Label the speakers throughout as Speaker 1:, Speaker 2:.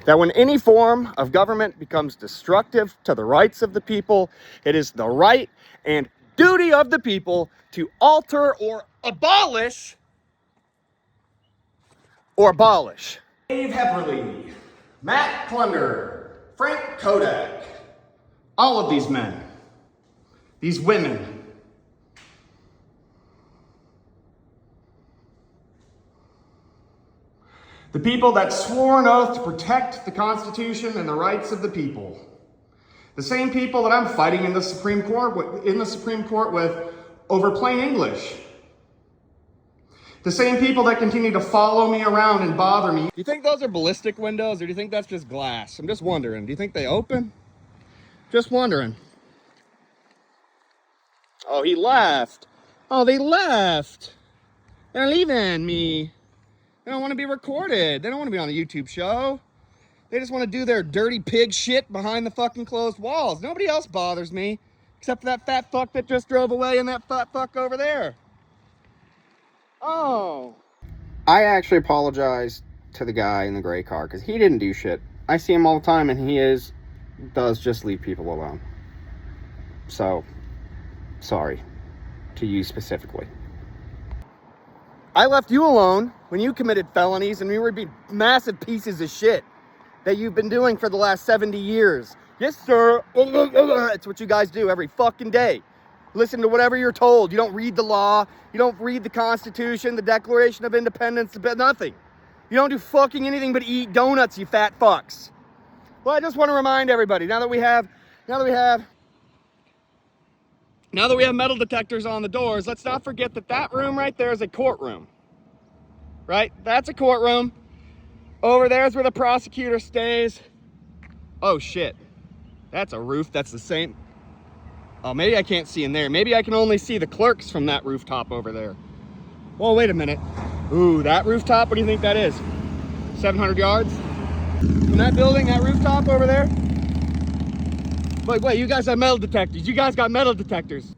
Speaker 1: that when any form of government becomes destructive to the rights of the people, it is the right and duty of the people to alter or abolish. Dave Hepperly, Matt Plunder, Frank Kodak, all of these men, these women, the people that swore an oath to protect the Constitution and the rights of the people. The same people that I'm fighting in the Supreme Court with over plain English. The same people that continue to follow me around and bother me. Do you think those are ballistic windows, or do you think that's just glass? I'm just wondering. Do you think they open? Just wondering. Oh, he left. Oh, they left. They're leaving me. They don't want to be recorded. They don't want to be on a YouTube show. They just want to do their dirty pig shit behind the fucking closed walls. Nobody else bothers me, except for that fat fuck that just drove away and that fat fuck over there. Oh. I actually apologize to the guy in the gray car, because he didn't do shit. I see him all the time, and he does just leave people alone. So, sorry to you specifically. I left you alone when you committed felonies and we were being massive pieces of shit that you've been doing for the last 70 years. Yes, sir. It's what you guys do every fucking day. Listen to whatever you're told. You don't read the law. You don't read the Constitution, the Declaration of Independence, nothing. You don't do fucking anything but eat donuts, you fat fucks. Well, I just want to remind everybody, now that we have metal detectors on the doors, let's not forget that that room right there is a courtroom. Right? That's a courtroom. Over there is where the prosecutor stays. Oh shit. That's a roof that's the same. Oh, maybe I can't see in there. Maybe I can only see the clerks from that rooftop over there. Well, wait a minute. Ooh, that rooftop, what do you think that is? 700 yards? From that building, that rooftop over there? Wait, you guys have metal detectors. You guys got metal detectors.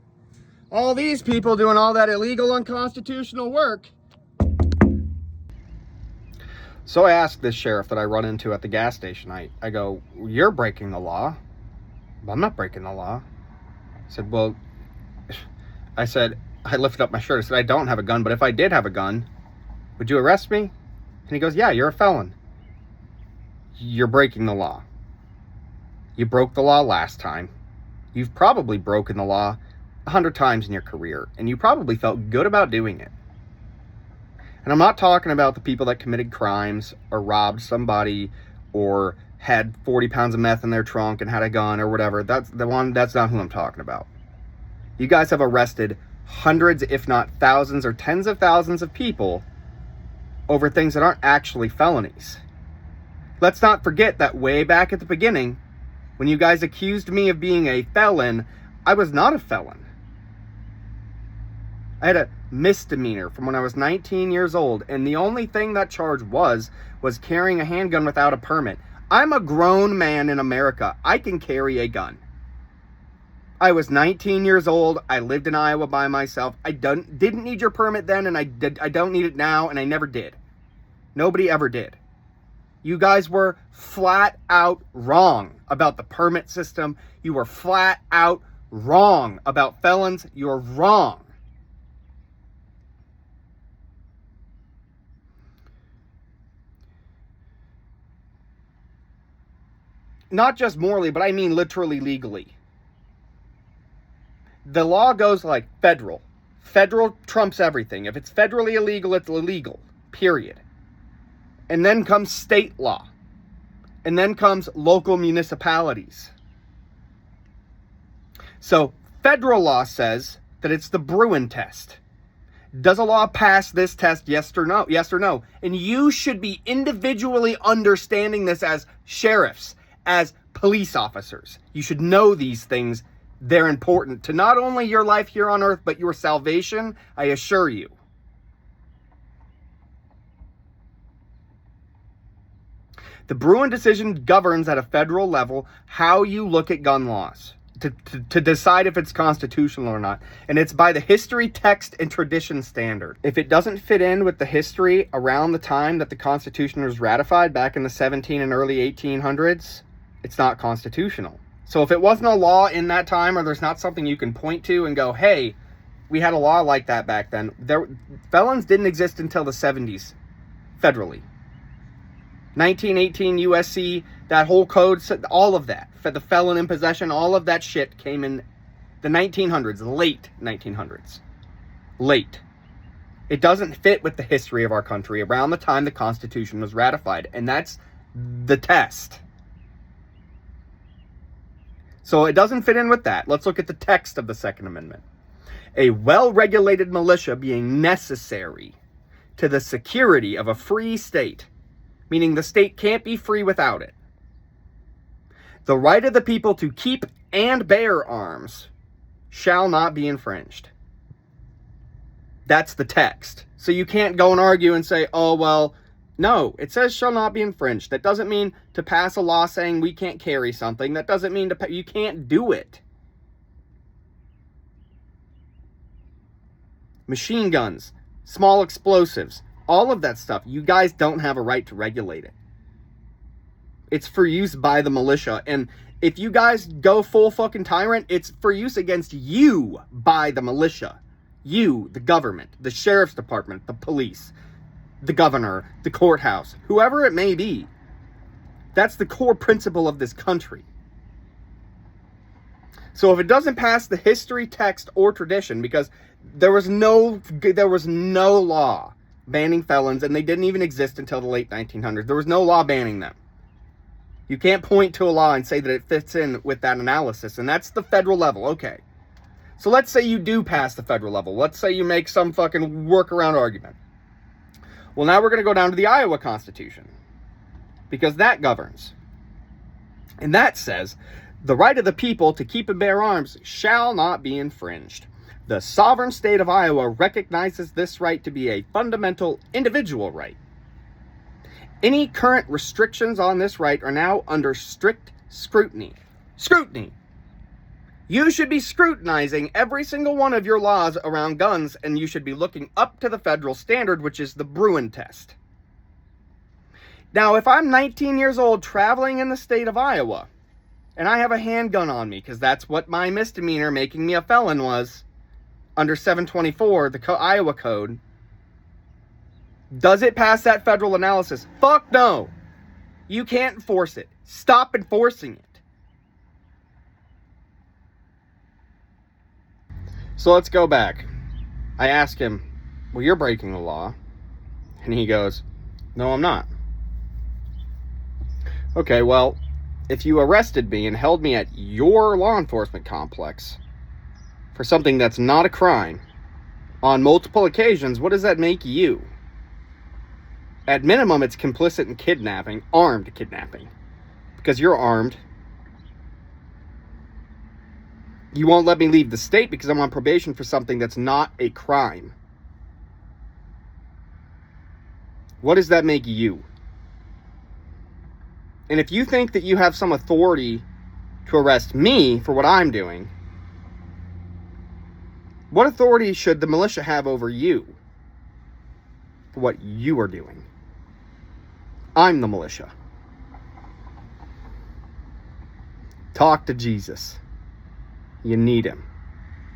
Speaker 1: All these people doing all that illegal, unconstitutional work. So I asked this sheriff that I run into at the gas station. I go, you're breaking the law. Well, I'm not breaking the law. I said, I lifted up my shirt. I said, I don't have a gun, but if I did have a gun, would you arrest me? And he goes, yeah, you're a felon. You're breaking the law. You broke the law last time. You've probably broken the law 100 times in your career, and you probably felt good about doing it. And I'm not talking about the people that committed crimes or robbed somebody or had 40 pounds of meth in their trunk and had a gun or whatever. That's not who I'm talking about. You guys have arrested hundreds, if not thousands or tens of thousands of people over things that aren't actually felonies. Let's not forget that way back at the beginning, when you guys accused me of being a felon, I was not a felon. I had a misdemeanor from when I was 19 years old, and the only thing that charge was carrying a handgun without a permit. I'm a grown man in America. I can carry a gun. I was 19 years old. I lived in Iowa by myself. I didn't need your permit then, and I don't need it now, and I never did. Nobody ever did. You guys were flat out wrong about the permit system. You were flat out wrong about felons. You're wrong. Not just morally, but I mean literally legally. The law goes like federal. Federal trumps everything. If it's federally illegal, it's illegal. Period. And then comes state law. And then comes local municipalities. So federal law says that it's the Bruin test. Does a law pass this test? Yes or no? Yes or no? And you should be individually understanding this as sheriffs, as police officers. You should know these things. They're important to not only your life here on earth, but your salvation, I assure you. The Bruin decision governs at a federal level how you look at gun laws. to decide if it's constitutional or not. And it's by the history, text, and tradition standard. If it doesn't fit in with the history around the time that the Constitution was ratified back in the 17 and early 1800s, it's not constitutional. So if it wasn't a law in that time, or there's not something you can point to and go, hey, we had a law like that back then. Felons didn't exist until the 70s, federally. 1918 USC, that whole code, all of that, for the felon in possession, all of that shit came in the 1900s, late 1900s. Late. It doesn't fit with the history of our country around the time the Constitution was ratified, and that's the test. So it doesn't fit in with that. Let's look at the text of the Second Amendment. A well-regulated militia being necessary to the security of a free state, meaning the state can't be free without it. The right of the people to keep and bear arms shall not be infringed. That's the text. So you can't go and argue and say, oh, well, no, it says shall not be infringed. That doesn't mean to pass a law saying we can't carry something. That doesn't mean you can't do it. Machine guns, small explosives, all of that stuff, you guys don't have a right to regulate it. It's for use by the militia. And if you guys go full fucking tyrant, it's for use against you by the militia. You, the government, the sheriff's department, the police, the governor, the courthouse, whoever it may be. That's the core principle of this country. So if it doesn't pass the history, text, or tradition, because there was no law banning felons, and they didn't even exist until the late 1900s. There was no law banning them. You can't point to a law and say that it fits in with that analysis, and that's the federal level. Okay. So let's say you do pass the federal level. Let's say you make some fucking workaround argument. Well, now we're going to go down to the Iowa Constitution, because that governs. And that says, the right of the people to keep and bear arms shall not be infringed. The sovereign state of Iowa recognizes this right to be a fundamental individual right. Any current restrictions on this right are now under strict scrutiny. Scrutiny! You should be scrutinizing every single one of your laws around guns, and you should be looking up to the federal standard, which is the Bruin test. Now, if I'm 19 years old traveling in the state of Iowa, and I have a handgun on me, because that's what my misdemeanor making me a felon was, under 724, the Iowa code, does it pass that federal analysis? Fuck no. You can't enforce it. Stop enforcing it. So let's go back. I ask him, well, you're breaking the law. And he goes, no, I'm not. Okay, well, if you arrested me and held me at your law enforcement complex for something that's not a crime on multiple occasions, what does that make you? At minimum, it's complicit in kidnapping, armed kidnapping, because you're armed. You won't let me leave the state because I'm on probation for something that's not a crime. What does that make you? And if you think that you have some authority to arrest me for what I'm doing, what authority should the militia have over you for what you are doing? I'm the militia. Talk to Jesus. You need him.